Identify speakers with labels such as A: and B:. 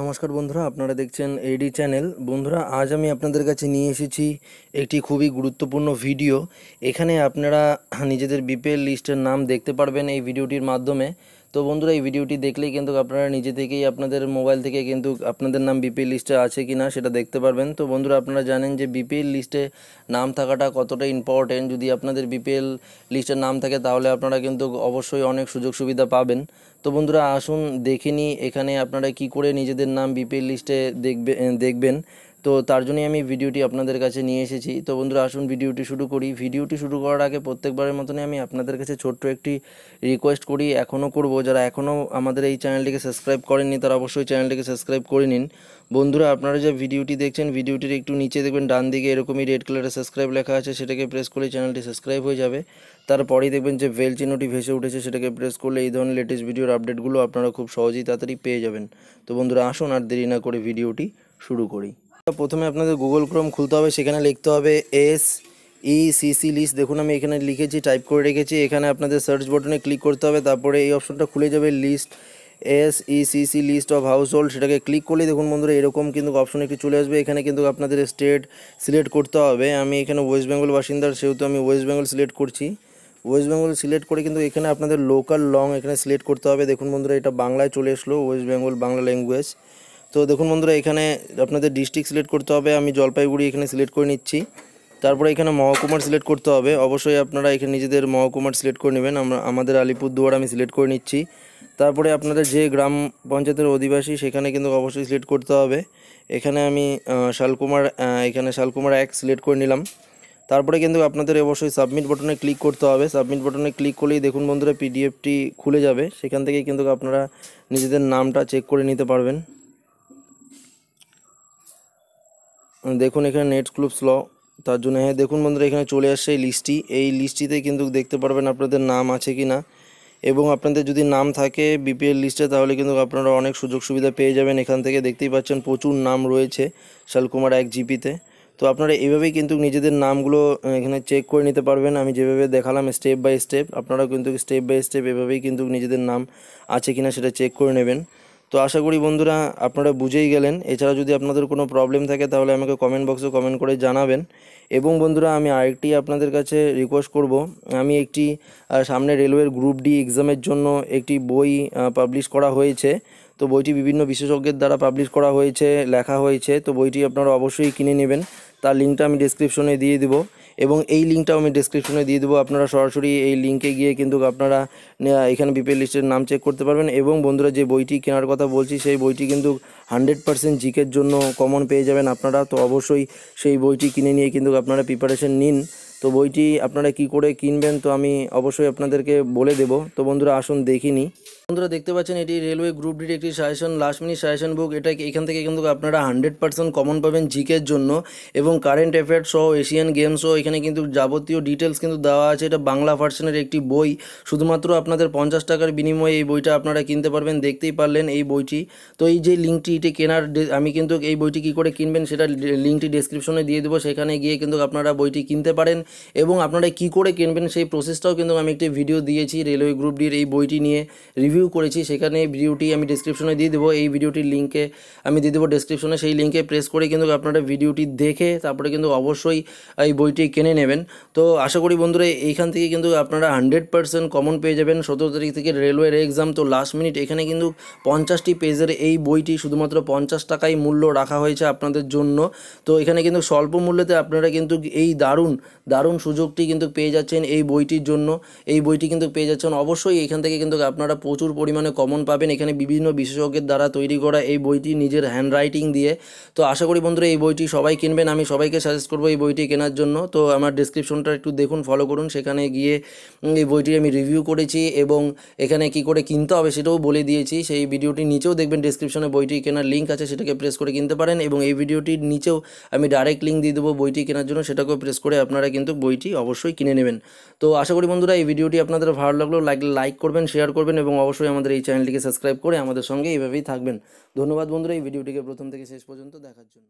A: নমস্কার বন্ধুরা, আপনারা দেখছেন এডি চ্যানেল। বন্ধুরা, আজ আমি আপনাদের কাছে নিয়ে এসেছি একটি খুবই গুরুত্বপূর্ণ ভিডিও। এখানে আপনারা নিজেদের বিপিএল লিস্টের নাম দেখতে পারবেন এই ভিডিওটির মাধ্যমে। তো বন্ধুরা, এই ভিডিওটি দেখলেই কিন্তু আপনারা নিজে থেকেই আপনাদের মোবাইল থেকে কিন্তু আপনাদের নাম বিপিএল লিস্টে আছে কি না সেটা দেখতে পারবেন। তো বন্ধুরা, আপনারা জানেন যে বিপিএল লিস্টে নাম থাকাটা কতটা ইম্পর্টেন্ট। যদি আপনাদের বিপিএল লিস্টের নাম থাকে তাহলে আপনারা কিন্তু অবশ্যই অনেক সুযোগ সুবিধা পাবেন। তো বন্ধুরা, আসুন দেখে নিই এখানে আপনারা কি করে নিজেদের নাম বিপিএল লিস্টে দেখবেন। তো তার জন্যই আমি ভিডিওটি আপনাদের কাছে নিয়ে এসেছি। তো বন্ধুরা, আসুন ভিডিওটি শুরু করি। ভিডিওটি শুরু করার আগে প্রত্যেকবারের মতনই আমি আপনাদের কাছে ছোট্ট একটি রিকোয়েস্ট করি, এখনও করব, যারা এখনও আমাদের এই চ্যানেলটিকে সাবস্ক্রাইব করেননি তারা অবশ্যই চ্যানেলটিকে সাবস্ক্রাইব করে নিন। বন্ধুরা, আপনারা যে ভিডিওটি দেখছেন ভিডিওটির একটু নিচে দেখবেন ডান দিকে এরকমই রেড কালারের সাবস্ক্রাইব লেখা আছে, সেটাকে প্রেস করলে চ্যানেলটি সাবস্ক্রাইব হয়ে যাবে। তারপরেই দেখবেন যে বেল চিহ্নটি ভেসে উঠেছে, সেটাকে প্রেস করলে এই ধরনের লেটেস্ট ভিডিওর আপডেটগুলো আপনারা খুব সহজেই তাড়াতাড়ি পেয়ে যাবেন। তো বন্ধুরা, আসুন আর দেরি না করে ভিডিওটি শুরু করি। প্রথমে আপনাদের গুগল ক্রোম খুলতে হবে, সেখানে লিখতে হবে SECC লিস্ট। দেখুন আমি এখানে লিখেছি, টাইপ করে রেখেছি। এখানে আপনাদের সার্চ বাটনে ক্লিক করতে হবে, তারপরে এই অপশনটা খুলে যাবে list, SECC list of household. সেটাকে ক্লিক করলেই দেখুন বন্ধুরা এরকম কিন্তু অপশন একটি চলে আসবে। এখানে কিন্তু আপনাদের স্টেট সিলেক্ট করতে হবে। আমি এখানে ওয়েস্ট বেঙ্গল বাসিন্দার, সেহেতু আমি ওয়েস্ট বেঙ্গল সিলেক্ট করছি। ওয়েস্ট বেঙ্গল সিলেক্ট করে কিন্তু এখানে আপনাদের লোকাল লং এখানে সিলেক্ট করতে হবে। দেখুন বন্ধুরা, এটা বাংলায় চলে আসলো, ওয়েস্ট বেঙ্গল বাংলা ল্যাঙ্গুয়েজ। তো দেখুন বন্ধুরা, এখানে আপনাদের ডিস্ট্রিক্ট সিলেক্ট করতে হবে। আমি জলপাইগুড়ি এখানে সিলেক্ট করে নিচ্ছি। তারপরে এখানে মহকুমার সিলেক্ট করতে হবে। অবশ্যই আপনারা এখানে নিজেদের মহকুমার সিলেক্ট করে নেবেন। আমাদের আলিপুরদুয়ার আমি সিলেক্ট করে নিচ্ছি। তারপরে আপনাদের যে গ্রাম পঞ্চায়েতের অধিবাসী সেখানে কিন্তু অবশ্যই সিলেক্ট করতে হবে। এখানে আমি শালকুমার 1 সিলেক্ট করে নিলাম। তারপরে কিন্তু আপনাদের অবশ্যই সাবমিট বাটনে ক্লিক করতে হবে। সাবমিট বাটনে ক্লিক করলেই দেখুন বন্ধুরা পিডিএফটি খুলে যাবে। সেখান থেকেই কিন্তু আপনারা নিজেদের নামটা চেক করে নিতে পারবেন। দেখুন এখানে নেট খুব স্লো, তার জন্য দেখুন বন্ধুরা এখানে চলে আসছে এই লিস্টটি। এই লিস্টটিতে কিন্তু দেখতে পারবেন আপনাদের নাম আছে কি না, এবং আপনাদের যদি নাম থাকে বিপিএল লিস্টে তাহলে কিন্তু আপনারা অনেক সুযোগ সুবিধা পেয়ে যাবেন। এখান থেকে দেখতেই পাচ্ছেন প্রচুর নাম রয়েছে শালকুমার 1 জিপিতে। তো আপনারা এইভাবেই কিন্তু নিজেদের নামগুলো এখানে চেক করে নিতে পারবেন। আমি যেভাবে দেখালাম স্টেপ বাই স্টেপ, আপনারাও কিন্তু স্টেপ বাই স্টেপ এভাবেই কিন্তু নিজেদের নাম আছে কিনা সেটা চেক করে নেবেন। তো আশা করি বন্ধুরা আপনারা বুঝেই গেলেন। এছাড়া যদি আপনাদের কোনো প্রবলেম থাকে তাহলে আমাকে কমেন্ট বক্সে কমেন্ট করে জানাবেন। এবং বন্ধুরা, আমি আরেকটি আপনাদের কাছে রিকোয়েস্ট করব। আমি একটি সামনে রেলওয়ের গ্রুপ ডি এক্সামের জন্য একটি বই পাবলিশ করা হয়েছে। তো বইটি বিভিন্ন বিশেষজ্ঞের দ্বারা পাবলিশ করা হয়েছে, লেখা হয়েছে। তো বইটি আপনারা অবশ্যই কিনে নেবেন। তার লিঙ্কটা আমি ডেসক্রিপশনে দিয়ে দেবো, এবং এই লিঙ্কটাও আমি ডেসক্রিপশনে দিয়ে দেবো। আপনারা সরাসরি এই লিঙ্কে গিয়ে কিন্তু আপনারা এখানে বিপিএল লিস্টের নাম চেক করতে পারবেন। এবং বন্ধুরা, যে বইটি কেনার কথা বলছি সেই বইটি কিন্তু 100% জিকের জন্য কমন পেয়ে যাবেন আপনারা। তো অবশ্যই সেই বইটি কিনে নিয়ে কিন্তু আপনারা প্রিপারেশন নিন। তো বইটি আপনারা কি করে কিনবেন তো আমি অবশ্যই আপনাদেরকে বলে দেব। তো বন্ধুরা, আসুন দেখিনি। বন্ধুরা, দেখতে পাচ্ছেন এটি রেলওয়ে গ্রুপ ডির একটি সাজেশন, লাস্ট মিনিট সাজেশন বুক। এটা এখান থেকে কিন্তু আপনারা 100% কমন পাবেন জিকের জন্য, এবং কারেন্ট অ্যাফেয়ার্স সহ এশিয়ান গেমস সহ এখানে কিন্তু যাবতীয় ডিটেলস কিন্তু দেওয়া আছে। এটা বাংলা ভার্সনের একটি বই। শুধুমাত্র আপনাদের 50 টাকার বিনিময়ে এই বইটা আপনারা কিনতে পারবেন। দেখতেই পারলেন এই বইটি। তো এই যে লিঙ্কটি, এটি কেনার আমি কিন্তু এই বইটি কী করে কিনবেন সেটা লিঙ্কটি ডেসক্রিপশনে দিয়ে দেবো। সেখানে গিয়ে কিন্তু আপনারা বইটি কিনতে পারেন, এবং আপনারা কী করে কিনবেন সেই প্রসেসটাও কিন্তু আমি একটি ভিডিও দিয়েছি রেলওয়ে গ্রুপ ডির এই বইটি নিয়ে রিভিউ করেছি। সেখানে ভিডিওটি আমি ডেসক্রিপশনে দিয়ে দেবো। এই ভিডিওটির লিঙ্কে আমি দিয়ে দেবো ডেসক্রিপশনে। সেই লিঙ্কে প্রেস করে কিন্তু আপনারা ভিডিওটি দেখে তারপরে কিন্তু অবশ্যই এই বইটি কিনে নেবেন। তো আশা করি বন্ধুরা এইখান থেকে কিন্তু আপনারা 100% কমন পেয়ে যাবেন। 17 তারিখ থেকে রেলওয়ের এক্সাম, তো লাস্ট মিনিট এখানে কিন্তু 50টি পেজের এই বইটি শুধুমাত্র 50 টাকায় মূল্য রাখা হয়েছে আপনাদের জন্য। তো এখানে কিন্তু স্বল্প মূল্যতে আপনারা কিন্তু এই দারুণ সুযোগটি কিন্তু পেয়ে যাচ্ছেন এই বইটির জন্য। এই বইটি কিন্তু পেয়ে যাচ্ছেন অবশ্যই এখান থেকে কিন্তু আপনারা প্রচুর পরিমাণে কমন পাবেন। এখানে বিভিন্ন বিশেষজ্ঞের দ্বারা তৈরি করা এই বইটি নিজের হ্যান্ড রাইটিং দিয়ে। তো আশা করি বন্ধুরা এই বইটি সবাই কিনবেন। আমি সবাইকে সাজেস্ট করবো এই বইটি কেনার জন্য। তো আমার ডেসক্রিপশনটা একটু দেখুন, ফলো করুন। সেখানে গিয়ে এই বইটি আমি রিভিউ করেছি, এবং এখানে কি করে কিনতে হবে সেটাও বলে দিয়েছি। সেই ভিডিওটির নিচেও দেখবেন ডেসক্রিপশনে বইটি কেনার লিঙ্ক আছে, সেটাকে প্রেস করে কিনতে পারেন। এবং এই ভিডিওটির নিচেও আমি ডাইরেক্ট লিঙ্ক দিয়ে দেবো বইটি কেনার জন্য, সেটাকেও প্রেস করে আপনারা কিন্তু বইটি অবশ্যই কিনে নেবেন। তো আশা করি বন্ধুরা এই ভিডিওটি আপনাদের ভালো লাগলো, লাইক করবেন, শেয়ার করবেন, এবং অবশ্যই আমাদের এই চ্যানেলটিকে সাবস্ক্রাইব করে আমাদের সঙ্গে এইভাবেই থাকবেন। ধন্যবাদ বন্ধুরা এই ভিডিওটিকে প্রথম থেকে শেষ পর্যন্ত দেখার জন্য।